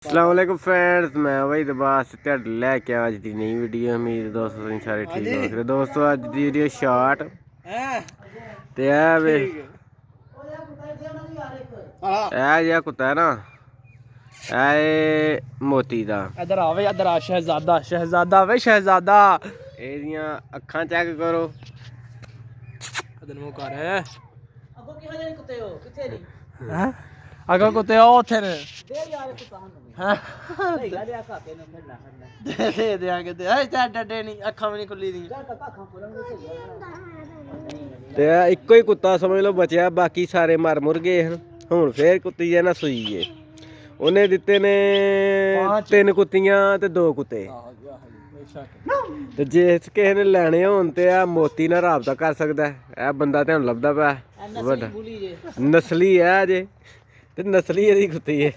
अस्सलामुअलैकुम फ्रेंड्स, मैं वही दबास ਤੁਹਾਡੇ ਲੈ ਕੇ ਅੱਜ ਦੀ ਨਈ ਵੀਡੀਓ। ਉਮੀਦ ਦੋਸਤੋ ਤੁਸੀਂ ਸਾਰੇ ਠੀਕ ਹੋ। ਦੋਸਤੋ ਅੱਜ ਦੀ ਵੀਡੀਓ ਸ਼ਾਰਟ ਤੇ ਇਹ ਵੇ ਇਹ ਜਿਹਾ ਕੁੱਤਾ ਹੈ ਨਾ, ਇਹ ਮੋਤੀ ਦਾ। इधर आवे इधर आ शहजादा शहजादा वे शहजादा ਇਹਦੀਆਂ ਅੱਖਾਂ ਚੈੱਕ ਕਰੋ। इधर मुंह कर है अगो की हले कुत्ते हो किथे नहीं हैं अगो कुत्ते हो उथे ने दे यार कुत्ता हां सही गल है काके ने ठंडा दे देंगे ते ए डडे नहीं ਅੱਖਾਂ ਵੀ ਨਹੀਂ ਖੁੱਲੀ दी ਅੱਖਾਂ ਖੋਲਣਗੇ ਸਹੀ ਤੇ ਇੱਕੋ ਹੀ ਕੁੱਤਾ ਸਮਝ ਲਓ ਬਚਿਆ, ਬਾਕੀ ਸਾਰੇ ਮਰ ਮੁਰ ਗਏ ਹਨ। ਹੁਣ ਫੇਰ ਕੁੱਤੀ ਜੇ ਨਾ ਸੂਈ ਏ। ਉਹਨੇ ਦਿੱਤੇ ਨੇ 3 ਕੁੱਤੀਆਂ ਤੇ 2 ਕੁੱਤੇ। ਤੇ ਜੇ ਕਿਸੇ ਨੇ ਲੈਣੇ ਹੋਣ ਤੇ ਆ ਮੋਤੀ ਨਾਲ ਰਾਬਤਾ ਕਰ ਸਕਦਾ। ਇਹ ਬੰਦਾ ਤੁਹਾਨੂੰ ਲੱਭਦਾ ਪਿਆ ਵੱਡਾ ਨਸਲੀ ਹੈ ਜੇ, ਤੇ ਨਸਲੀ ਇਹਦੀ ਕੁੱਤੀ ਹੈ।